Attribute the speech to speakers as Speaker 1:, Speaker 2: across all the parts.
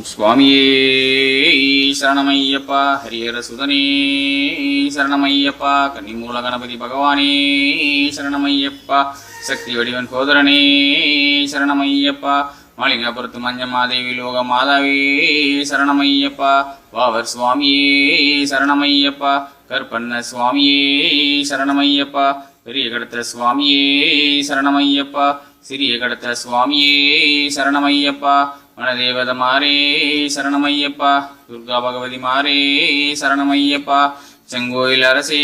Speaker 1: சுவாமியே சரணமையப்பா. ஹரிஹர சுதனே சரணமையப்பா. கன்னிமூல கணபதி பகவானே சரணமையப்பா. சக்தி வடிவன் சோதரனே சரணமையப்பா. மாளிகாபுரத்து மஞ்சமாதேவி லோக மாதாவே சரணமையப்பா. வாவர் சுவாமியே சரணமையப்பா. கற்பண்ண சுவாமியே சரணமையப்பா. பெரிய கடத்த சுவாமியே சரணமையப்பா. சிறிய கடத்த சுவாமியே சரணமையப்பா. வனதேவத மாரே சரணமையப்பா. துர்கா பகவதி மாரே சரணமையப்பா. செங்கோயில் அரசே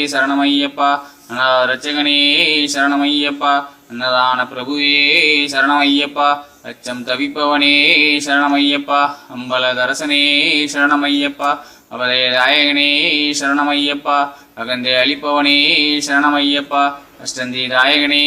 Speaker 1: சரணமையப்பா. அநாதரட்சகனே சரணமையப்பா. அன்னதான பிரபுவே சரணமையப்பா. அச்சம் தவிப்பவனே சரணமையப்பா. அம்பல தரசனே சரணமையப்பா. அவதேதாயகனே சரணமையப்பா. அகந்தே அளிப்பவனே சரணமையப்பா. அஷ்டந்தி தாயகனே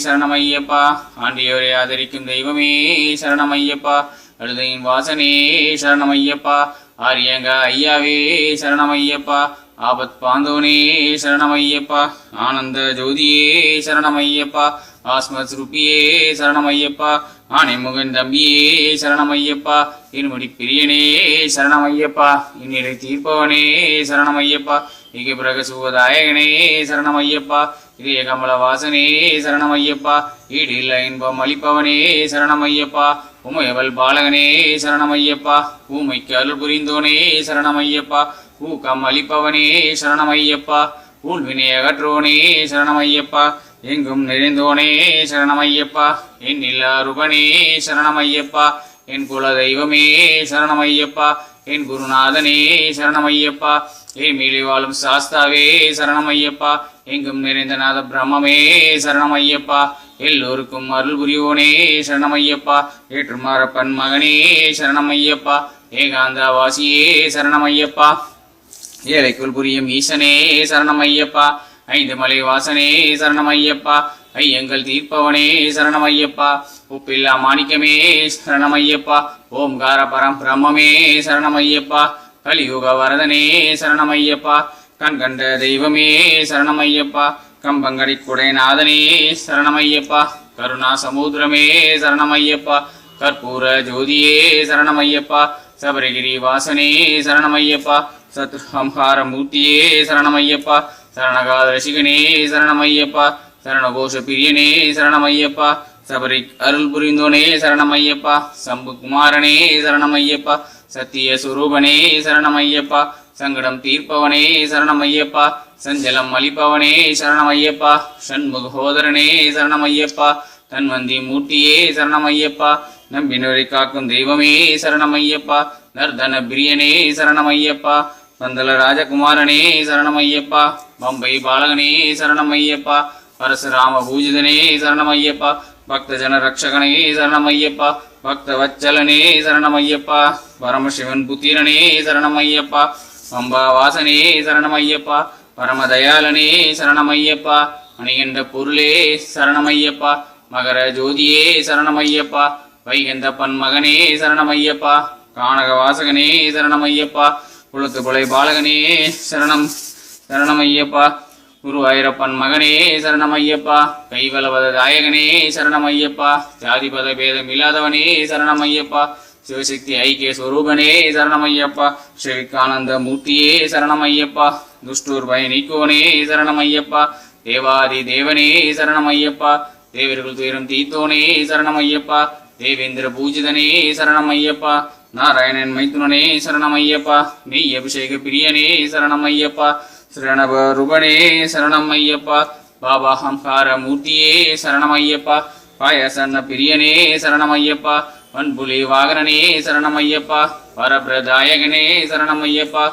Speaker 1: சரணமையப்பா. ஆண்டியோரை ஆதரிக்கும் தெய்வமே சரணமையப்பா. அழுதையின் வாசனே சரணமையப்பா. ஆரியங்க ஐயாவே சரணமையப்பா. ஆபத் பாந்தோனே சரணமையப்பா. ஆனந்த ஜோதியே சரணமையப்பா. ஆஸ்மத் ரூபியே சரணமையப்பா. ஆனைமுகன் தம்பியே சரணமையப்பா. இருமுடி பிரியனே சரணமையப்பா. இந்நிலை தீர்ப்பவனே சரணமையப்பா. இக பிரகசுவதாயகனே சரணமையப்பா. இதய கமல வாசனே சரணமையப்பா. ஈடில்ல இன்பம் அளிப்பவனே சரணமையப்பா. உமையவள் பாலகனே சரணமையப்பா. ஊமைக்கு அருள் புரிந்தோனே சரணமையப்பா. ஊக்கம் அளிப்பவனே சரணமையப்பா. ஊழ்வினை அகற்றோனே சரணமையப்பா. எங்கும் நிறைந்தோனே சரணமையப்பா. என் இல்லாருபனே சரணமையப்பா. என் குல தெய்வமே சரணமையப்பா. என் குருநாதனே சரணமையப்பா. என் மீளி வாழும் சாஸ்தாவே சரணமையப்பா. எங்கும் நிறைந்த நாத பிரம்மே சரணமையப்பா. எல்லோருக்கும் அருள் புரியோனே சரணமையப்பா. ஏற்றுமாறப்பன் மகனே சரணமையப்பா. ஏகாந்தவாசியே சரணமையப்பா. ஏழைக்குள் புரியும் ஈசனே சரணமையப்பா. ஐந்து மலை வாசனே சரணமையப்பா. ஐயங்கள் தீர்ப்பவனே சரணமையப்பா. உப்பில்லா மாணிக்கமே சரணமையப்பா. ஓம்கார பரம் பிரம்மே சரணமையப்பா. கலியுக வரதனே சரணமையப்பா. கண்கண்ட தெய்வமே சரணமையப்பா. கம்பங்கடி குடைநாதனே சரணமையப்பா. கருணா சமுத்திரமே சரணமையப்பா. கற்பூர ஜோதியே சரணமையப்பா. சபரிகிரி வாசனே சரணமையப்பா. சத்ருஹம்ஹார மூர்த்தியே சரணமையப்பா. சரணகாத ரசிகனே சரணமையப்பா. சரணகோஷ பிரியனே சரணமையப்பா. சபரி அருள் புரிந்தோனே சரணமையப்பா. சம்பு குமாரனே சரணமையப்பா. சத்திய சுரூபனே சரணமையப்பா. சங்கடம் தீர்ப்பவனே சரணமையப்பா. சஞ்சலம் அளிப்பவனே சரணமையப்பா. ஷண்முகோதரனே சரணமையப்பா. தன்வந்தி மூர்த்தியே சரணமையப்பா. நம்பினரை காக்கும் தெய்வமே சரணமையப்பா. நர்தன பிரியனே சரணமையப்பா. பந்தல ராஜகுமாரனே சரணமையப்பா. பம்பை பாலகனே சரணமையப்பா. பரசுராம பூஜிதனே சரணமையப்பா. பக்த ஜன ரக்ஷகனே சரணமையப்பா. பக்த வச்சலனே சரணமையப்பா. பரமசிவன் புத்திரனே சரணமையப்பா. பம்பா வாசனே சரணமையப்பா. பரமதயாளனே சரணமையப்பா. அணிகின்ற பொருளே சரணமையப்பா. மகர ஜோதியே சரணமையப்பா. வைகந்த பன்மகனே சரணமையப்பா. கானக வாசகனே சரணமையப்பா. குளத்து கொலை பாலகனே சரணமையப்பா. குருவாயிரப்பன் மகனே சரணமையப்பா. கைவலவத தாயகனே சரணமையப்பா. ஜாதிபத பேதம் இல்லாதவனே சரணமையப்பா. சிவசக்தி ஐக்கிய ஸ்வரூபனே சரணமையப்பா. ஸ்ரீகானந்த மூர்த்தியே சரணமையப்பா. துஷ்டூர் பய நீக்கோனே சரணமையப்பா. தேவாதி தேவனே சரணமையப்பா. தேவர்கள் துயரம் தீர்த்தோனே சரணமையப்பா. தேவேந்திர பூஜிதனே சரணமையப்பா. நாராயணன் மைத்துனனே சரணமையப்பா. நெய் அபிஷேக பிரியனே சரணமையப்பா. சரணபருபனே சரணமையப்பா. பாபா ஹம்ஹார மூர்த்தியே சரணமையப்பா. பாயசன்ன பிரியனே சரணமையப்பா. வன்புலி வாகனனே சரணமையப்பா. பரபிரதாயகனே சரணமையப்பா.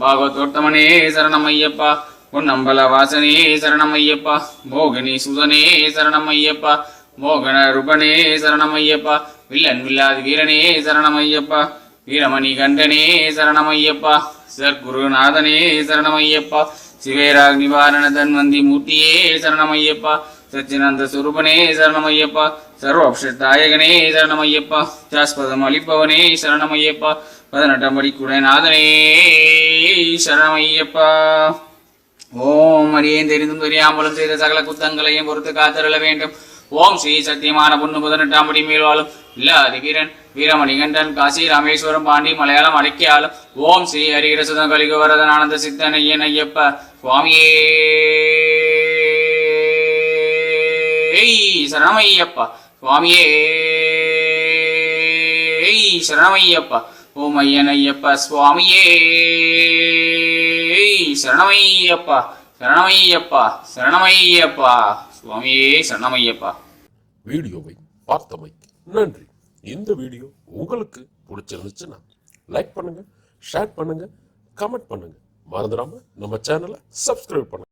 Speaker 1: பாகவதோத்தமனே சரணமையப்பா. பொன்னம்பல வாசனே சரணமையப்பா. மோகினி சுதனே சரணமையப்பா. மோகன ரூபனே சரணமையப்பா. வில்லன் வில்லாதி வீரனே சரணமையப்பா. வீரமணி கண்டனே சரணமையப்பா. சர்க்குருநாதனே சரணமையப்பா. சிவேராக் நிவாரண தன்வந்தி மூர்த்தியே சரணமையப்பா. சச்சினந்த சுரூபனே சரணமையப்பா. சர்வோப்ஷதாயகனே சரணமையப்பா. ஜாஸ்பதம் அளிப்பவனே சரணமையப்பா. 18 படி குடைநாதனே சரணமையப்பா. ஓம் அடியேன் தெரிந்தும் தெரியாமலும் செய்த சகல குத்தங்களையும் பொறுத்து காத்தருள வேண்டும். ஓம் ஸ்ரீ சத்தியமான பொண்ணு 18ஆம் படி மேல்வாளும் இல்லாதி வீரன் வீரமணிகண்டன் காசி ராமேஸ்வரம் பாண்டி மலையாளம் அடக்கியாலும் ஓம் ஸ்ரீ ஹரிகரசுதன் கலிகவரதன் ஆனந்த சித்தன் ஐயன் ஐயப்ப சுவாமியே சரணமையப்பா சுவாமியே சரணமையப்பா ஓம் ஐயன் ஐயப்ப சுவாமியே சரணமையப்பா சரணமையப்பா சரணமையப்பா சுவாமியே சரணமையப்பா.
Speaker 2: வீடியோவை பார்த்தமைக்கு நன்றி. இந்த வீடியோ உங்களுக்கு பிடிச்சிருந்துச்சுன்னா லைக் பண்ணுங்க, ஷேர் பண்ணுங்க, கமெண்ட் பண்ணுங்க. மறந்துடாம நம்ம சேனலை சப்ஸ்கிரைப் பண்ணுங்க.